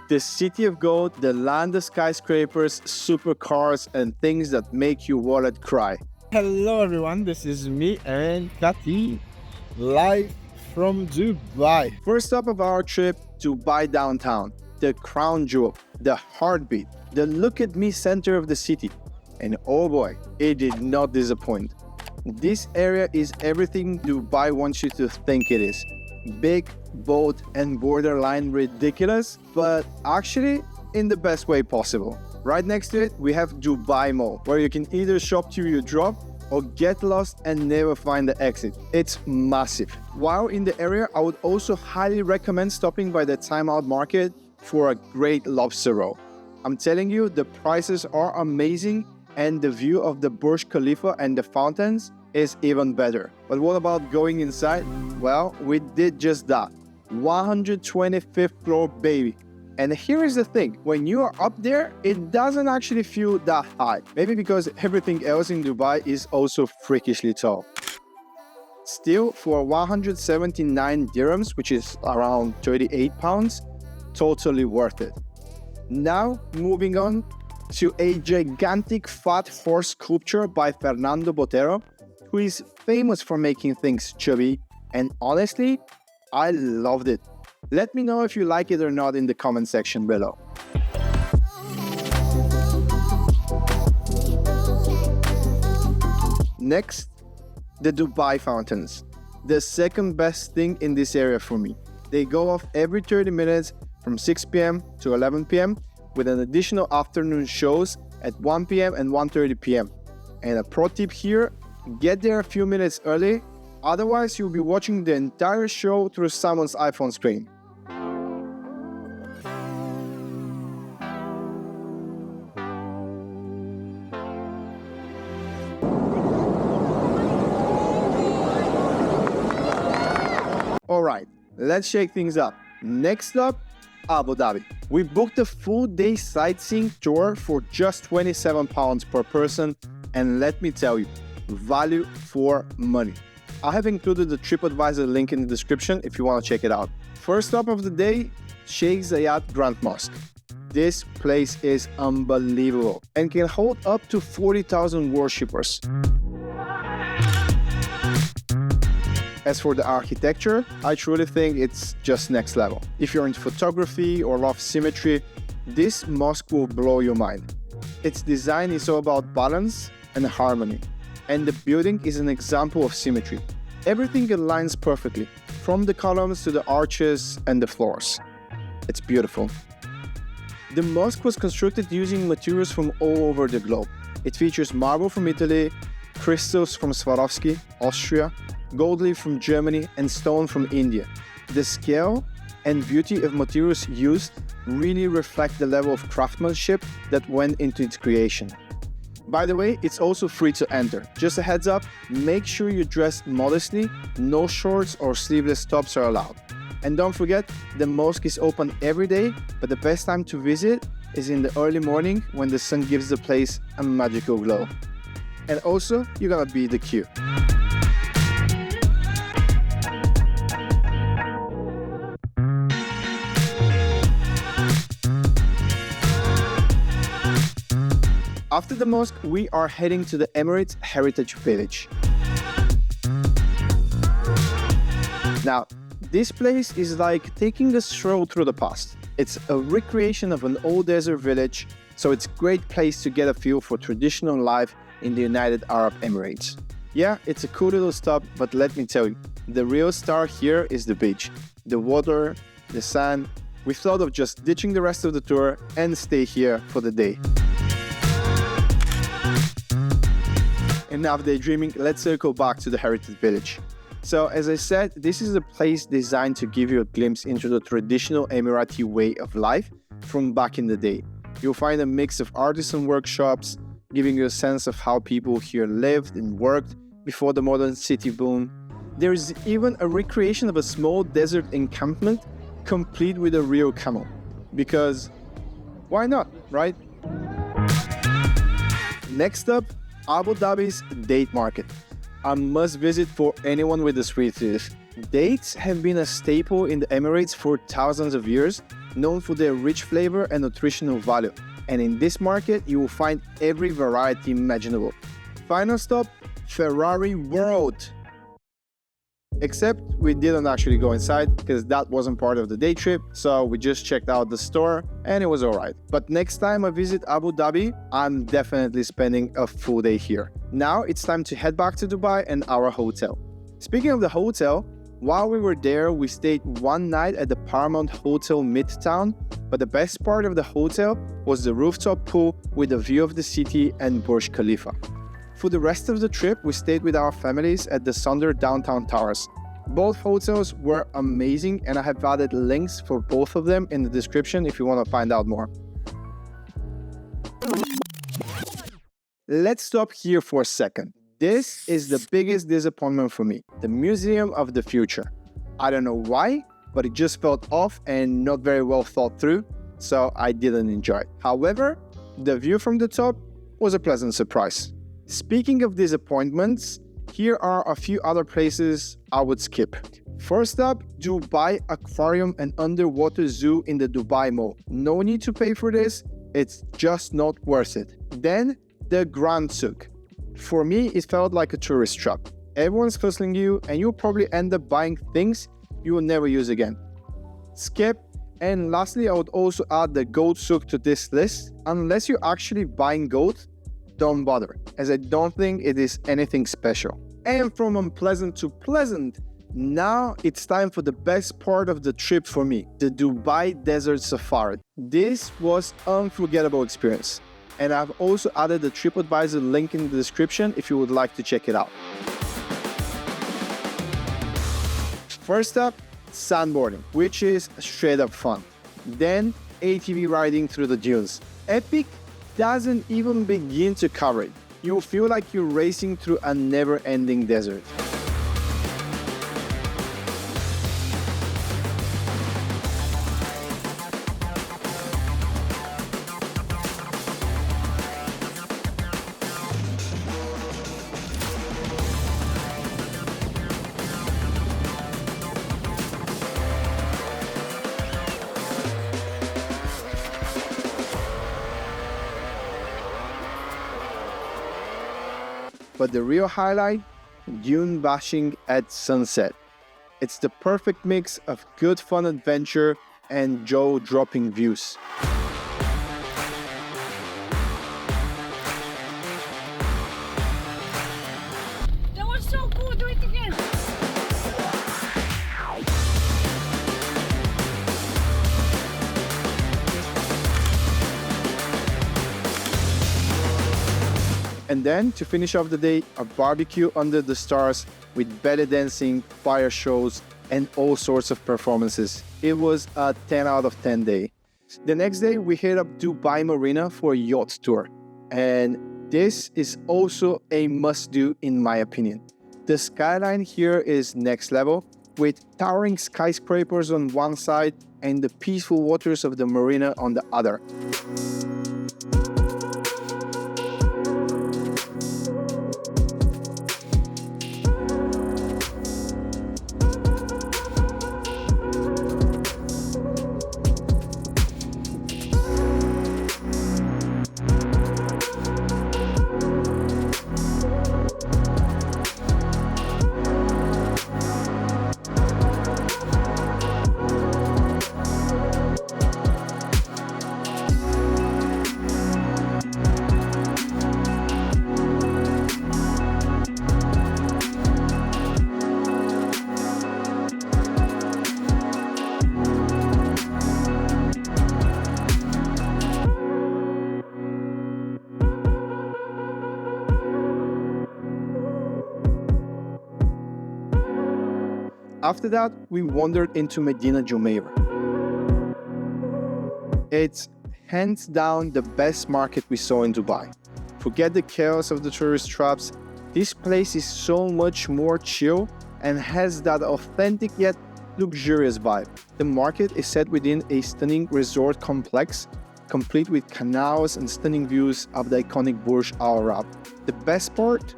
The city of gold, the land of skyscrapers, supercars, and things that make your wallet cry. Hello everyone, this is me and Kati, live from Dubai. First stop of our trip, Dubai downtown, the crown jewel, the heartbeat, the look at me center of the city. And oh boy, it did not disappoint. This area is everything Dubai wants you to think it is. Big, bold, and borderline ridiculous, but actually in the best way possible. Right next to it, we have Dubai Mall, where you can either shop till you drop or get lost and never find the exit. It's massive. While in the area, I would also highly recommend stopping by the Time Out Market for a great lobster roll. I'm telling you, the prices are amazing and the view of the Burj Khalifa and the fountains is even better. But what about going inside? Well, we did just that. 125th floor, baby. And here is the thing, when you are up there, it doesn't actually feel that high. Maybe because everything else in Dubai is also freakishly tall. Still, for 179 dirhams, which is around 38 pounds, totally worth it. Now, moving on to a gigantic fat horse sculpture by Fernando Botero, who is famous for making things chubby, and honestly, I loved it. Let me know if you like it or not in the comment section below. Next, the Dubai fountains. The second best thing in this area for me. They go off every 30 minutes from 6 p.m. to 11 p.m. with an additional afternoon shows at 1 p.m. and 1:30 p.m. And a pro tip here, get there a few minutes early, otherwise you'll be watching the entire show through someone's iPhone screen. Alright, let's shake things up. Next up, Abu Dhabi. We booked a full day sightseeing tour for just £27 per person, and let me tell you, value for money. I have included the TripAdvisor link in the description if you want to check it out. First stop of the day, Sheikh Zayed Grand Mosque. This place is unbelievable and can hold up to 40,000 worshippers. As for the architecture, I truly think it's just next level. If you're into photography or love symmetry, this mosque will blow your mind. Its design is all about balance and harmony, and the building is an example of symmetry. Everything aligns perfectly, from the columns to the arches and the floors. It's beautiful. The mosque was constructed using materials from all over the globe. It features marble from Italy, crystals from Swarovski, Austria, gold leaf from Germany, and stone from India. The scale and beauty of materials used really reflect the level of craftsmanship that went into its creation. By the way, it's also free to enter. Just a heads up, make sure you dress modestly, no shorts or sleeveless tops are allowed. And don't forget, the mosque is open every day, but the best time to visit is in the early morning when the sun gives the place a magical glow. And also, you're gonna beat the queue. After the mosque, we are heading to the Emirates Heritage Village. Now, this place is like taking a stroll through the past. It's a recreation of an old desert village, so it's a great place to get a feel for traditional life in the United Arab Emirates. Yeah, it's a cool little stop, but let me tell you, the real star here is the beach. The water, the sand. We thought of just ditching the rest of the tour and stay here for the day. Enough daydreaming, let's circle back to the Heritage Village. So as I said, this is a place designed to give you a glimpse into the traditional Emirati way of life from back in the day. You'll find a mix of artisan workshops, giving you a sense of how people here lived and worked before the modern city boom. There is even a recreation of a small desert encampment complete with a real camel. Because Why not, right? Next up, Abu Dhabi's date market. A must-visit for anyone with a sweet tooth. Dates have been a staple in the Emirates for thousands of years, known for their rich flavor and nutritional value. And in this market, you will find every variety imaginable. Final stop, Ferrari World. Except we didn't actually go inside because that wasn't part of the day trip, so we just checked out the store and it was alright. But next time I visit Abu Dhabi, I'm definitely spending a full day here. Now it's time to head back to Dubai and our hotel. Speaking of the hotel, while we were there, we stayed one night at the Paramount Hotel Midtown, but the best part of the hotel was the rooftop pool with a view of the city and Burj Khalifa. For the rest of the trip, we stayed with our families at the Sonder downtown towers. Both hotels were amazing and I have added links for both of them in the description if you want to find out more. Let's stop here for a second. This is the biggest disappointment for me, the Museum of the Future. I don't know why, but it just felt off and not very well thought through, so I didn't enjoy it. However, the view from the top was a pleasant surprise. Speaking of disappointments, here are a few other places I would skip. First up, Dubai Aquarium and Underwater Zoo in the Dubai Mall. No need to pay for this, it's just not worth it. Then, the Grand Souk. For me, it felt like a tourist trap. Everyone's hustling you and you'll probably end up buying things you will never use again. Skip. And lastly, I would also add the gold souk to this list. Unless you're actually buying gold, don't bother, as I don't think it is anything special. And from unpleasant to pleasant, now it's time for the best part of the trip for me, the Dubai Desert Safari. This was an unforgettable experience. And I've also added the TripAdvisor link in the description if you would like to check it out. First up, sandboarding, which is straight up fun. Then ATV riding through the dunes. Epic doesn't even begin to cover it. You'll feel like you're racing through a never-ending desert. But the real highlight, dune bashing at sunset. It's the perfect mix of good fun adventure and jaw-dropping views. That was so cool, do it again. And then, to finish off the day, a barbecue under the stars with belly dancing, fire shows, and all sorts of performances. It was a 10 out of 10 day. The next day, we hit up Dubai Marina for a yacht tour. And this is also a must-do in my opinion. The skyline here is next level, with towering skyscrapers on one side and the peaceful waters of the marina on the other. After that, we wandered into Madinat Jumeirah. It's hands down the best market we saw in Dubai. Forget the chaos of the tourist traps, this place is so much more chill and has that authentic yet luxurious vibe. The market is set within a stunning resort complex complete with canals and stunning views of the iconic Burj Al Arab. The best part?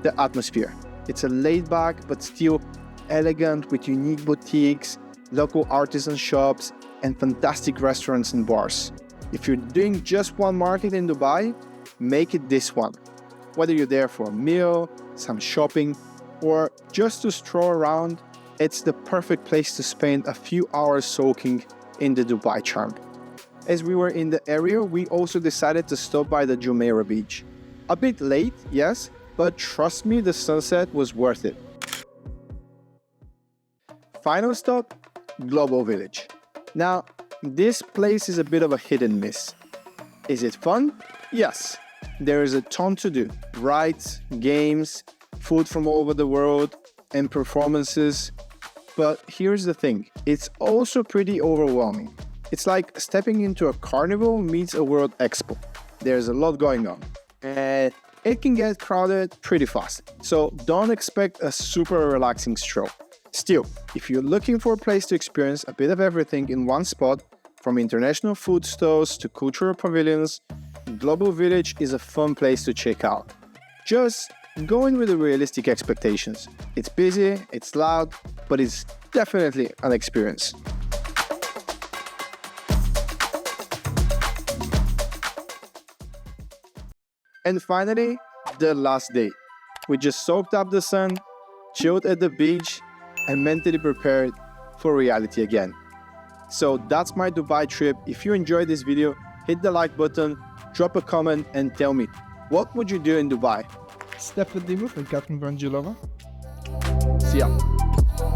The atmosphere. It's a laid-back but still elegant with unique boutiques, local artisan shops, and fantastic restaurants and bars. If you're doing just one market in Dubai, make it this one. Whether you're there for a meal, some shopping, or just to stroll around, it's the perfect place to spend a few hours soaking in the Dubai charm. As we were in the area, we also decided to stop by the Jumeirah beach. A bit late, yes, but trust me, the sunset was worth it. Final stop, Global Village. Now, this place is a bit of a hit and miss. Is it fun? Yes. There is a ton to do. Rides, games, food from all over the world, and performances. But here's the thing, it's also pretty overwhelming. It's like stepping into a carnival meets a World Expo. There's a lot going on, and it can get crowded pretty fast. So don't expect a super relaxing stroll. Still, if you're looking for a place to experience a bit of everything in one spot, from international food stalls to cultural pavilions, Global Village is a fun place to check out. Just go in with the realistic expectations. It's busy, it's loud, but it's definitely an experience. And finally, the last day. We just soaked up the sun, chilled at the beach, and mentally prepared for reality again. So that's my Dubai trip. If you enjoyed this video, hit the like button, drop a comment, and tell me, what would you do in Dubai? Stefan, Dimov, and Catherine van Julova. See ya.